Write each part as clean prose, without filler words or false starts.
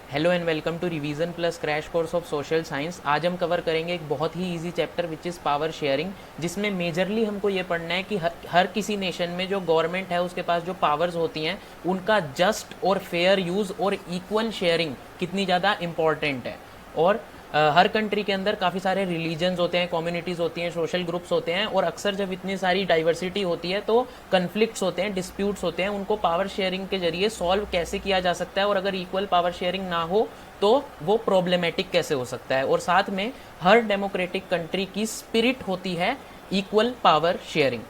Hello and welcome to revision plus crash course of social science. आज हम cover करेंगे एक बहुत ही easy chapter which is power sharing, जिसमें मेजरली हमको ये पढ़ना है कि हर किसी नेशन में जो गवर्नमेंट है उसके पास जो पावर्स होती हैं उनका जस्ट और फेयर यूज़ और इक्वल शेयरिंग कितनी ज़्यादा इम्पॉर्टेंट है। और हर कंट्री के अंदर काफ़ी सारे रिलीजन्स होते हैं, कम्युनिटीज़ होती हैं, सोशल ग्रुप्स होते हैं, और अक्सर जब इतनी सारी डाइवर्सिटी होती है तो कन्फ्लिक्ट्स होते हैं, डिस्प्यूट्स होते हैं। उनको पावर शेयरिंग के जरिए सॉल्व कैसे किया जा सकता है, और अगर इक्वल पावर शेयरिंग ना हो तो वो प्रॉब्लमेटिक कैसे हो सकता है। और साथ में हर डेमोक्रेटिक कंट्री की स्पिरिट होती है इक्वल पावर शेयरिंग।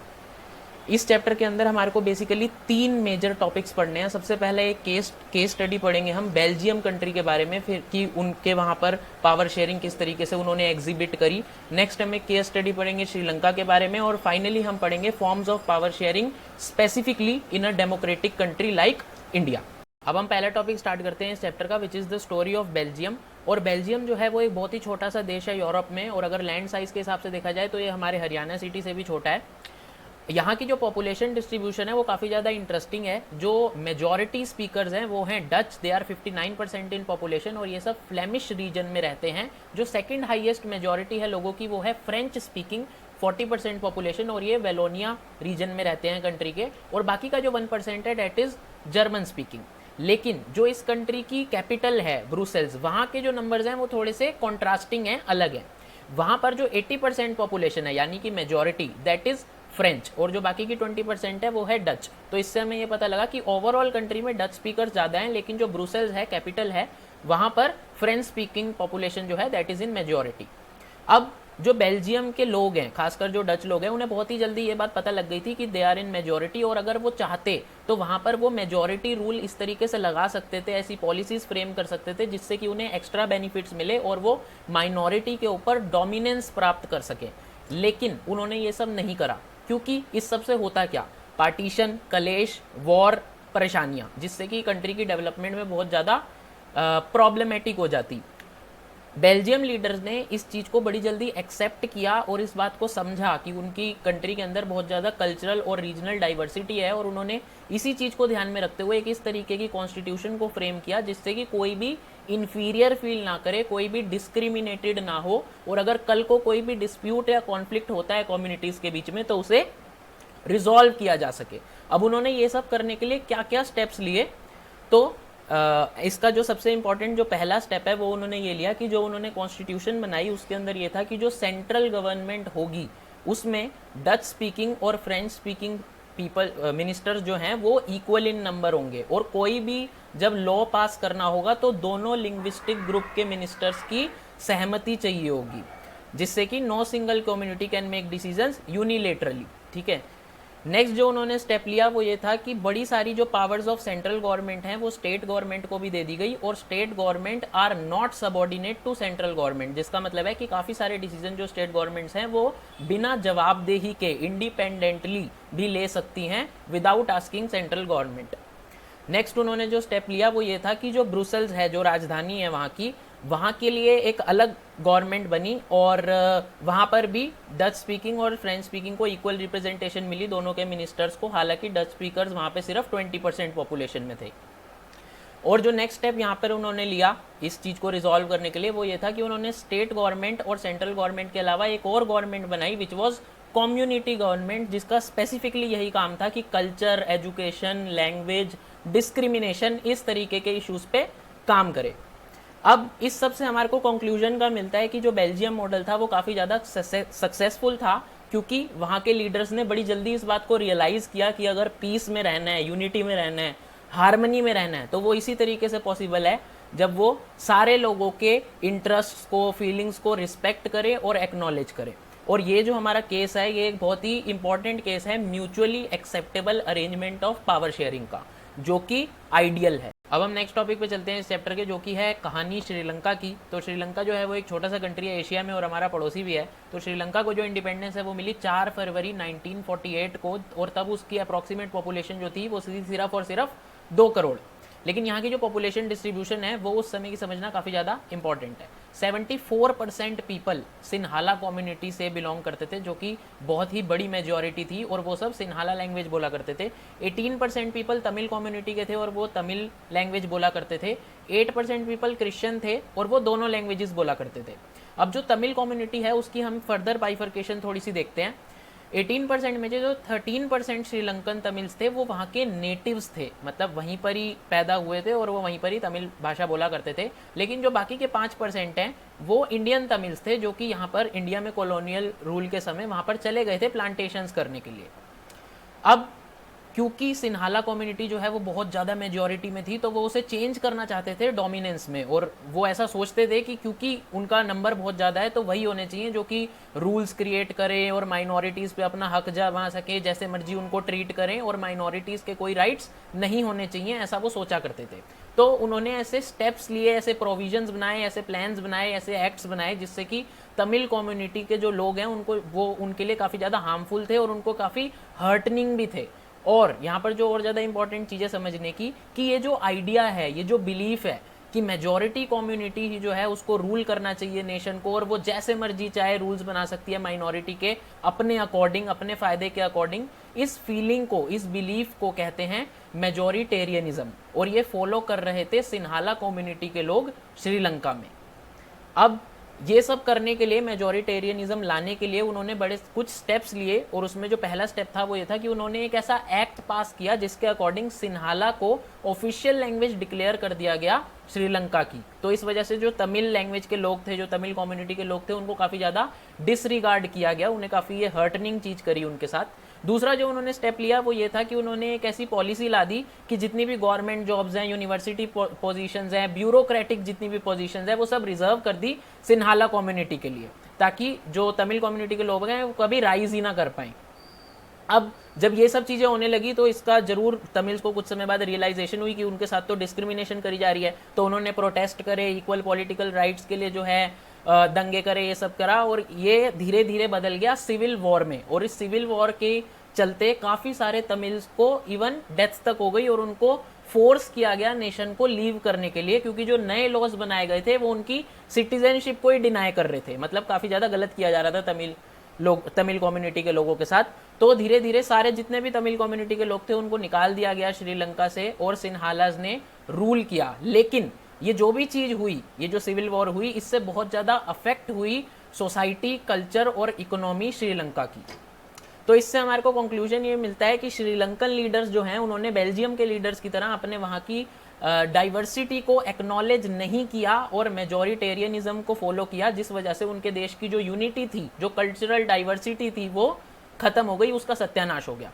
इस चैप्टर के अंदर हमारे को बेसिकली 3 मेजर टॉपिक्स पढ़ने हैं। सबसे पहले एक केस स्टडी पढ़ेंगे हम बेल्जियम कंट्री के बारे में, फिर कि उनके वहाँ पर पावर शेयरिंग किस तरीके से उन्होंने एग्जिबिट करी। नेक्स्ट हम एक केस स्टडी पढ़ेंगे श्रीलंका के बारे में, और फाइनली हम पढ़ेंगे forms of power sharing specifically in a democratic country like India. अब हम पहला टॉपिक स्टार्ट करते हैं इस चैप्टर का, which is the story of Belgium. और बेल्जियम जो है वो एक बहुत ही छोटा सा देश है यूरोप में, और अगर लैंड साइज़ के हिसाब से देखा जाए तो ये हमारे हरियाणा सिटी से भी छोटा है। यहाँ की जो पॉपुलेशन डिस्ट्रीब्यूशन है वो काफ़ी ज़्यादा इंटरेस्टिंग है। जो मेजॉरिटी स्पीकर्स हैं वो हैं Dutch, they are 59% in population, और ये सब फ्लेमिश रीजन में रहते हैं। जो सेकंड हाईएस्ट मेजॉरिटी है लोगों की वो है फ्रेंच स्पीकिंग, 40% पॉपुलेशन, और ये वेलोनिया रीजन में रहते हैं कंट्री के। और बाकी का जो 1% है डेट इज़ जर्मन स्पीकिंग। लेकिन जो इस कंट्री की कैपिटल है ब्रुसेल्स, वहाँ के जो नंबर्स हैं वो थोड़े से कॉन्ट्रास्टिंग हैं, अलग हैं। वहाँ पर जो 80% पॉपुलेशन है यानी कि मेजॉरिटी, दैट इज़ फ्रेंच, और जो बाकी की 20% है वो है डच। तो इससे हमें ये पता लगा कि ओवरऑल कंट्री में डच स्पीकर्स ज़्यादा हैं, लेकिन जो ब्रुसेल्स है कैपिटल है वहाँ पर फ्रेंच स्पीकिंग पॉपुलेशन जो है दैट इज़ इन मेजॉरिटी। अब जो बेल्जियम के लोग हैं, खासकर जो डच लोग हैं, उन्हें बहुत ही जल्दी ये बात पता लग गई थी कि दे आर इन मेजॉरिटी, और अगर वो चाहते तो वहाँ पर वो मेजॉरिटी रूल इस तरीके से लगा सकते थे, ऐसी पॉलिसीज फ्रेम कर सकते थे जिससे कि उन्हें एक्स्ट्रा बेनिफिट्स मिले और वो माइनॉरिटी के ऊपर डोमिनेंस प्राप्त कर सके। लेकिन उन्होंने ये सब नहीं करा, क्योंकि इस सब से होता क्या, पार्टीशन, कलेश, वॉर, परेशानियाँ, जिससे कि कंट्री की डेवलपमेंट में बहुत ज़्यादा प्रॉब्लमेटिक हो जाती। बेल्जियम लीडर्स ने इस चीज़ को बड़ी जल्दी एक्सेप्ट किया और इस बात को समझा कि उनकी कंट्री के अंदर बहुत ज़्यादा कल्चरल और रीजनल डाइवर्सिटी है, और उन्होंने इसी चीज़ को ध्यान में रखते हुए एक इस तरीके की कॉन्स्टिट्यूशन को फ्रेम किया जिससे कि कोई भी इन्फीरियर फील ना करे, कोई भी डिस्क्रिमिनेटेड ना हो, और अगर कल को कोई भी डिस्प्यूट या कॉन्फ्लिक्ट होता है कम्युनिटीज़ के बीच में तो उसे रिजॉल्व किया जा सके। अब उन्होंने ये सब करने के लिए क्या क्या स्टेप्स लिए, तो इसका जो सबसे इम्पॉर्टेंट जो पहला स्टेप है वो उन्होंने ये लिया कि जो उन्होंने कॉन्स्टिट्यूशन बनाई उसके अंदर ये था कि जो सेंट्रल गवर्नमेंट होगी उसमें डच स्पीकिंग और फ्रेंच स्पीकिंग पीपल मिनिस्टर्स जो हैं वो इक्वल इन नंबर होंगे, और कोई भी जब लॉ पास करना होगा तो दोनों लिंग्विस्टिक ग्रुप के मिनिस्टर्स की सहमति चाहिए होगी, जिससे कि no single community can make decisions unilaterally. ठीक है। नेक्स्ट जो उन्होंने स्टेप लिया वो ये था कि बड़ी सारी जो पावर्स ऑफ सेंट्रल गवर्नमेंट हैं वो स्टेट गवर्नमेंट को भी दे दी गई, और state government are not subordinate to central government, जिसका मतलब है कि काफ़ी सारे डिसीजन जो स्टेट गवर्नमेंट्स हैं वो बिना जवाबदेही के इंडिपेंडेंटली भी ले सकती हैं without asking central government. Next उन्होंने जो स्टेप लिया वो ये था कि जो ब्रुसेल्स है, जो राजधानी है वहाँ की, वहाँ के लिए एक अलग गवर्नमेंट बनी, और वहाँ पर भी डच स्पीकिंग और फ्रेंच स्पीकिंग को इक्वल रिप्रेजेंटेशन मिली दोनों के मिनिस्टर्स को, हालांकि डच स्पीकर्स वहाँ पे सिर्फ 20% पॉपुलेशन में थे। और जो नेक्स्ट स्टेप यहाँ पर उन्होंने लिया इस चीज़ को रिजॉल्व करने के लिए वो ये था कि उन्होंने स्टेट गवर्नमेंट और सेंट्रल गवर्नमेंट के अलावा एक और गवर्नमेंट बनाई विच वॉज कम्युनिटी गवर्नमेंट, जिसका स्पेसिफिकली यही काम था कि कल्चर, एजुकेशन, लैंग्वेज, डिस्क्रिमिनेशन, इस तरीके के इश्यूज पे काम करे। अब इस सब से हमारे को कंक्लूजन का मिलता है कि जो बेल्जियम मॉडल था वो काफ़ी ज़्यादा सक्सेसफुल था, क्योंकि वहाँ के लीडर्स ने बड़ी जल्दी इस बात को रियलाइज़ किया कि अगर पीस में रहना है, यूनिटी में रहना है, हारमनी में रहना है, तो वो इसी तरीके से पॉसिबल है जब वो सारे लोगों के इंटरेस्ट को, फीलिंग्स को रिस्पेक्ट करे और एक्नॉलेज करे। और ये जो हमारा केस है ये एक बहुत ही इंपॉर्टेंट केस है mutually acceptable arrangement of power sharing का, जो कि आइडियल है। अब हम नेक्स्ट टॉपिक पे चलते हैं इस चैप्टर के, जो कि है कहानी श्रीलंका की। तो श्रीलंका जो है वो एक छोटा सा कंट्री है एशिया में, और हमारा पड़ोसी भी है। तो श्रीलंका को जो इंडिपेंडेंस है वो मिली 4 फरवरी 1948 को, और तब उसकी अप्रॉक्सीमेट पॉपुलेशन जो थी वो सिर्फ और सिर्फ 2 करोड़। लेकिन यहाँ की जो पॉपुलेशन डिस्ट्रीब्यूशन है वो उस समय की समझना काफ़ी ज़्यादा इंपॉर्टेंट है। 74% पीपल सिन्हाला कम्युनिटी से बिलोंग करते थे, जो कि बहुत ही बड़ी मेजॉरिटी थी, और वो सब सिन्हाला लैंग्वेज बोला करते थे। 18% पीपल तमिल कम्युनिटी के थे और वो तमिल लैंग्वेज बोला करते थे। 8% पीपल क्रिश्चियन थे और वो दोनों लैंग्वेजेस बोला करते थे। अब जो तमिल कम्युनिटी है उसकी हम फर्दर बाइफर्केशन थोड़ी सी देखते हैं। 18% में जो 13% श्रीलंकन तमिल्स थे वो वहाँ के नेटिव्स थे, मतलब वहीं पर ही पैदा हुए थे और वो वहीं पर ही तमिल भाषा बोला करते थे। लेकिन जो बाकी के 5% हैं वो इंडियन तमिल्स थे, जो कि यहाँ पर इंडिया में कॉलोनियल रूल के समय वहाँ पर चले गए थे प्लांटेशंस करने के लिए। अब क्योंकि सिन्हाला कम्युनिटी जो है वो बहुत ज़्यादा मेजॉरिटी में थी, तो वो उसे चेंज करना चाहते थे डोमिनेंस में, और वो ऐसा सोचते थे कि क्योंकि उनका नंबर बहुत ज़्यादा है तो वही होने चाहिए जो कि रूल्स क्रिएट करें और माइनॉरिटीज़ पे अपना हक जमा सके, जैसे मर्जी उनको ट्रीट करें, और माइनॉरिटीज़ के कोई राइट्स नहीं होने चाहिए, ऐसा वो सोचा करते थे। तो उन्होंने ऐसे स्टेप्स लिए, ऐसे प्रोविजंस बनाए, ऐसे प्लान्स बनाए, ऐसे एक्ट्स बनाए जिससे कि तमिल कम्युनिटी के जो लोग हैं उनको वो उनके लिए काफ़ी ज़्यादा हार्मफुल थे और उनको काफ़ी हर्टनिंग भी थे। और यहाँ पर जो और ज़्यादा इंपॉर्टेंट चीज़ें समझने की कि ये जो आइडिया है, ये जो बिलीफ है कि मेजॉरिटी कम्युनिटी ही जो है उसको रूल करना चाहिए नेशन को, और वो जैसे मर्जी चाहे रूल्स बना सकती है माइनॉरिटी के अपने अकॉर्डिंग, अपने फ़ायदे के अकॉर्डिंग, इस फीलिंग को, इस बिलीफ को कहते हैं मेजॉरिटेरियनिज्म। और ये फॉलो कर रहे थे सिन्हाला कम्युनिटी के लोग श्रीलंका में। अब ये सब करने के लिए, मेजॉरिटेरियनिज्म लाने के लिए उन्होंने बड़े कुछ स्टेप्स लिए, और उसमें जो पहला स्टेप था वो ये था कि उन्होंने एक ऐसा एक्ट पास किया जिसके अकॉर्डिंग सिन्हाला को ऑफिशियल लैंग्वेज डिक्लेयर कर दिया गया श्रीलंका की। तो इस वजह से जो तमिल लैंग्वेज के लोग थे, जो तमिल कम्युनिटी के लोग थे, उनको काफ़ी ज़्यादा डिसरिगार्ड किया गया, उन्हें काफ़ी ये हर्टनिंग चीज़ करी उनके साथ। दूसरा जो उन्होंने स्टेप लिया वो ये था कि उन्होंने एक ऐसी पॉलिसी ला दी कि जितनी भी गवर्नमेंट जॉब्स हैं, यूनिवर्सिटी पोजीशंस हैं, ब्यूरोक्रेटिक जितनी भी पोजीशंस हैं, वो सब रिजर्व कर दी सिन्हाला कम्युनिटी के लिए, ताकि जो तमिल कम्युनिटी के लोग हैं वो कभी राइज ही ना कर पाएं। अब जब ये सब चीज़ें होने लगी तो इसका जरूर तमिल्स को कुछ समय बाद रियलाइजेशन हुई कि उनके साथ तो डिस्क्रिमिनेशन करी जा रही है, तो उन्होंने प्रोटेस्ट करे, इक्वल पॉलिटिकल राइट्स के लिए जो है दंगे करे, ये सब करा, और ये धीरे धीरे बदल गया सिविल वॉर में। और इस सिविल वॉर के चलते काफ़ी सारे तमिल्स को इवन डेथ तक हो गई और उनको फोर्स किया गया नेशन को लीव करने के लिए, क्योंकि जो नए लॉज बनाए गए थे वो उनकी सिटीजनशिप को ही डिनाई कर रहे थे। मतलब काफ़ी ज़्यादा गलत किया जा रहा था तमिल कम्युनिटी के लोगों के साथ। तो धीरे धीरे सारे जितने भी तमिल कम्युनिटी के लोग थे उनको निकाल दिया गया श्रीलंका से, और सिन्हालाज ने रूल किया। लेकिन ये जो भी चीज़ हुई, ये जो सिविल वॉर हुई, इससे बहुत ज़्यादा अफेक्ट हुई सोसाइटी, कल्चर और इकोनॉमी श्रीलंका की। तो इससे हमारे को कंक्लूजन ये मिलता है कि श्रीलंकन लीडर्स जो हैं उन्होंने बेल्जियम के लीडर्स की तरह अपने वहाँ की डाइवर्सिटी को एक्नॉलेज नहीं किया और मेजॉरिटेरियनिज्म को फॉलो किया, जिस वजह से उनके देश की जो यूनिटी थी, जो कल्चरल डाइवर्सिटी थी, वो खत्म हो गई, उसका सत्यानाश हो गया।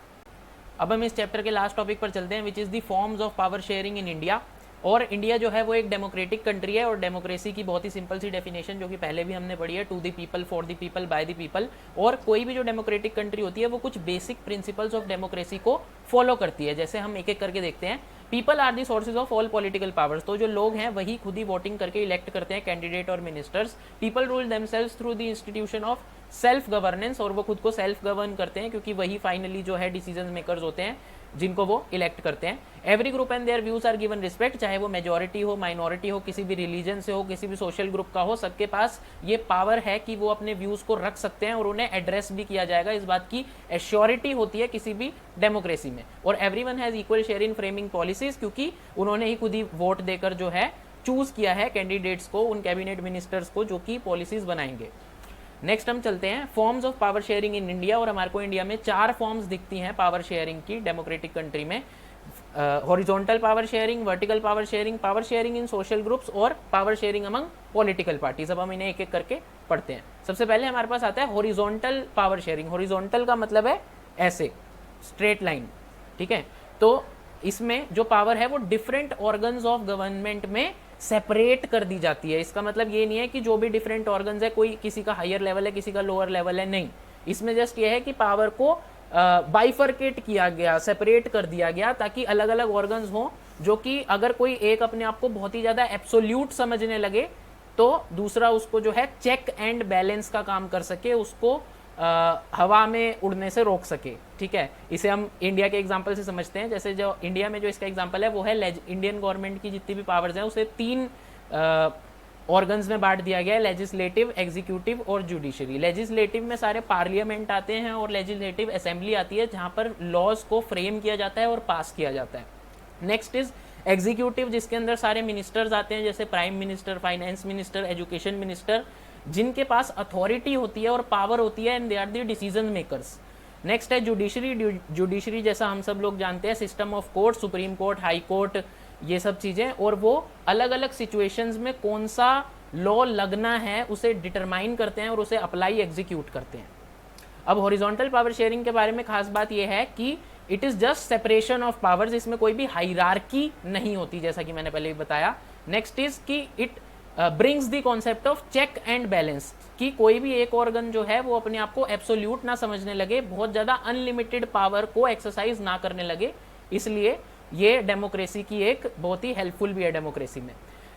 अब हम इस चैप्टर के लास्ट टॉपिक पर चलते हैं, which is the forms of power sharing in India. और इंडिया जो है वो एक डेमोक्रेटिक कंट्री है, और डेमोक्रेसी की बहुत ही सिंपल सी डेफिनेशन जो कि पहले भी हमने पढ़ी है, to the people, for the people, by the people. और कोई भी जो डेमोक्रेटिक कंट्री होती है वो कुछ बेसिक प्रिंसिपल्स ऑफ डेमोक्रेसी को फॉलो करती है, जैसे हम एक एक करके देखते हैं। People are the sources of all political powers, तो जो लोग हैं वही खुद ही वोटिंग करके इलेक्ट करते हैं कैंडिडेट और ministers. People rule themselves through the institution of self governance, और वो खुद को सेल्फ गवर्न करते हैं क्योंकि वही फाइनली जो है डिसीजन मेकर्स होते हैं जिनको वो इलेक्ट करते हैं। Every group and their views are given respect, चाहे वो मेजॉरिटी हो, माइनॉरिटी हो, किसी भी रिलीजन से हो, किसी भी सोशल ग्रुप का हो, सबके पास ये पावर है कि वो अपने व्यूज को रख सकते हैं और उन्हें एड्रेस भी किया जाएगा। इस बात की एश्योरिटी होती है किसी भी डेमोक्रेसी में। और everyone has equal share in framing policies, क्योंकि उन्होंने ही खुद ही वोट देकर जो है चूज किया है कैंडिडेट्स को, उन कैबिनेट मिनिस्टर्स को जो कि पॉलिसीज बनाएंगे। नेक्स्ट हम चलते हैं forms of power sharing in India, और हमारे को इंडिया में 4 फॉर्म्स दिखती हैं पावर शेयरिंग की डेमोक्रेटिक कंट्री में। Horizontal power sharing, vertical power sharing in social groups, और power sharing among political parties. अब हम इन्हें एक एक करके पढ़ते हैं। सबसे पहले हमारे पास आता है हॉरिजॉन्टल पावर शेयरिंग। हॉरिजॉन्टल का मतलब है ऐसे, स्ट्रेट लाइन, ठीक है। तो इसमें जो पावर है वो डिफरेंट ऑर्गन्स ऑफ गवर्नमेंट में सेपरेट कर दी जाती है। इसका मतलब ये नहीं है कि जो भी डिफरेंट ऑर्गन्स है कोई किसी का हायर लेवल है, किसी का लोअर लेवल है, नहीं। इसमें जस्ट ये है कि पावर को बाइफरकेट किया गया, सेपरेट कर दिया गया, ताकि अलग अलग ऑर्गन्स हों, जो कि अगर कोई एक अपने आप को बहुत ही ज़्यादा एब्सोल्यूट समझने लगे तो दूसरा उसको जो है चेक एंड बैलेंस का काम कर सके, उसको हवा में उड़ने से रोक सके। ठीक है, इसे हम इंडिया के एग्जांपल से समझते हैं। जैसे जो इंडिया में जो इसका एग्जांपल है वो है इंडियन गवर्नमेंट की जितनी भी पावर्स हैं उसे 3 ऑर्गन्स में बांट दिया गया है, लेजिस्लेटिव, एग्जीक्यूटिव और जुडिशरी। लेजिस्लेटिव में सारे पार्लियामेंट आते हैं और लेजिस्लेटिव असेंबली आती है जहां पर लॉज को फ्रेम किया जाता है और पास किया जाता है। नेक्स्ट इज एग्जीक्यूटिव, जिसके अंदर सारे मिनिस्टर्स आते हैं, जैसे prime minister, finance minister, education minister, जिनके पास अथॉरिटी होती है और पावर होती है and they are the decision makers. Next है जुडिशरी। जुडिशरी जैसा हम सब लोग जानते हैं, system of court, supreme court, high court, ये सब चीजें, और वो अलग अलग सिचुएशंस में कौन सा लॉ लगना है उसे डिटरमाइन करते हैं और उसे अप्लाई एग्जीक्यूट करते हैं। अब हॉरिजॉन्टल पावर शेयरिंग के बारे में खास बात यह है कि it is just separation of powers, इसमें कोई भी हायरार्की नहीं होती, जैसा कि मैंने पहले भी बताया। नेक्स्ट इज कि it brings the concept of check and balance, कि कोई भी एक ऑर्गन जो है वो अपने आप को एब्सोल्यूट ना समझने लगे, बहुत ज्यादा अनलिमिटेड पावर को एक्सरसाइज ना करने लगे, इसलिए ये डेमोक्रेसी की एक बहुत ही हेल्पफुल भी है डेमोक्रेसी में।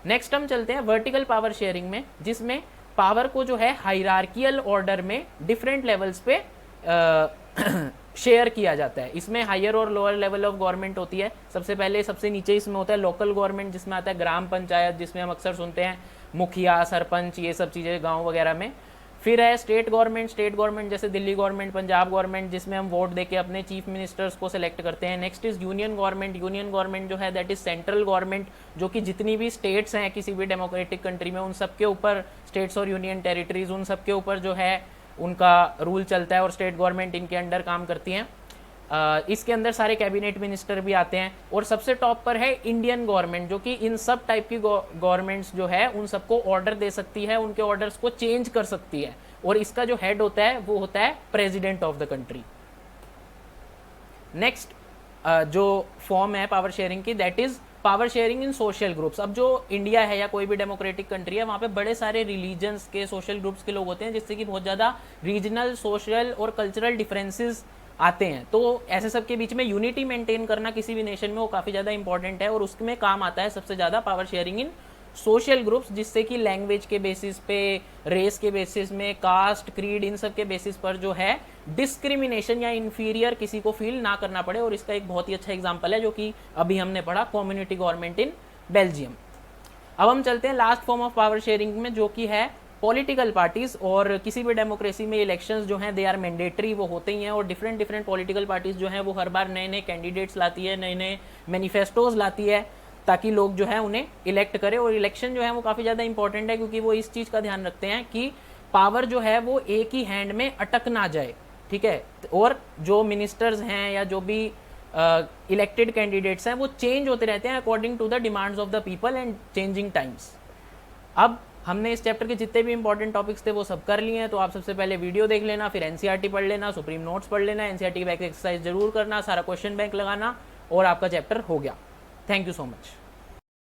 नेक्स्ट हम चलते हैं वर्टिकल पावर शेयरिंग में, जिसमें पावर को जो है हायरार्कियल ऑर्डर में डिफरेंट लेवल्स पे शेयर किया जाता है। इसमें हायर और लोअर लेवल ऑफ गवर्नमेंट होती है। सबसे पहले सबसे नीचे इसमें होता है लोकल गवर्नमेंट, जिसमें आता है ग्राम पंचायत, जिसमें हम अक्सर सुनते हैं मुखिया, सरपंच, ये सब चीज़ें गांव वगैरह में। फिर है स्टेट गवर्नमेंट। स्टेट गवर्नमेंट जैसे दिल्ली गवर्नमेंट, पंजाब गवर्नमेंट, जिसमें हम वोट देके अपने चीफ मिनिस्टर्स को सिलेक्ट करते हैं। Next is union government. Union government जो है दैट इज सेंट्रल गवर्नमेंट, जो कि जितनी भी स्टेट्स हैं किसी भी डेमोक्रेटिक कंट्री में, उन सबके ऊपर, स्टेट्स और यूनियन टेरिटरीज, उन सबके ऊपर जो है उनका रूल चलता है और स्टेट गवर्नमेंट इनके अंडर काम करती हैं। इसके अंदर सारे कैबिनेट मिनिस्टर भी आते हैं। और सबसे टॉप पर है इंडियन गवर्नमेंट, जो कि इन सब टाइप की गवर्नमेंट्स जो है उन सबको ऑर्डर दे सकती है, उनके ऑर्डर्स को चेंज कर सकती है, और इसका जो हेड होता है वो होता है president of the country. Next जो फॉर्म है पावर शेयरिंग की, that is power sharing in social groups. अब जो इंडिया है या कोई भी डेमोक्रेटिक कंट्री है, वहाँ पे बड़े सारे रिलीजन्स के, सोशल ग्रुप्स के लोग होते हैं, जिससे कि बहुत ज़्यादा रीजनल, सोशल और कल्चरल डिफरेंसेस आते हैं। तो ऐसे सब के बीच में यूनिटी मेंटेन करना किसी भी नेशन में वो काफ़ी ज़्यादा इंपॉर्टेंट है, और उसमें काम आता है सबसे ज़्यादा power sharing in social groups, जिससे कि लैंग्वेज के बेसिस पे, रेस के बेसिस में, कास्ट, क्रीड, इन सब के बेसिस पर जो है डिस्क्रिमिनेशन या इन्फीरियर किसी को फील ना करना पड़े। और इसका एक बहुत ही अच्छा एग्जांपल है जो कि अभी हमने पढ़ा, कम्युनिटी गवर्नमेंट इन बेल्जियम। अब हम चलते हैं last form of power sharing में, जो कि है पॉलिटिकल पार्टीज। और किसी भी डेमोक्रेसी में इलेक्शंस जो हैं दे आर मैंडेटरी, वो होते ही हैं, और डिफरेंट पॉलिटिकल पार्टीज जो हैं वो हर बार नए नए कैंडिडेट्स लाती है, नए नए मैनिफेस्टोज लाती है, ताकि लोग जो है उन्हें इलेक्ट करें। और इलेक्शन जो है वो काफ़ी ज़्यादा इंपॉर्टेंट है, क्योंकि वो इस चीज़ का ध्यान रखते हैं कि पावर जो है वो एक ही हैंड में अटक ना जाए। ठीक है, और जो मिनिस्टर्स हैं या जो भी इलेक्टेड कैंडिडेट्स हैं वो चेंज होते रहते हैं according to the demands of the people and changing times. अब हमने इस चैप्टर के जितने भी इंपॉर्टेंट टॉपिक्स थे वो सब कर लिए हैं, तो आप सबसे पहले वीडियो देख लेना, फिर एनसीईआरटी पढ़ लेना, सुप्रीम नोट्स पढ़ लेना, एनसीईआरटी की बैक एक्सरसाइज जरूर करना, सारा क्वेश्चन बैंक लगाना, और आपका चैप्टर हो गया। Thank you so much.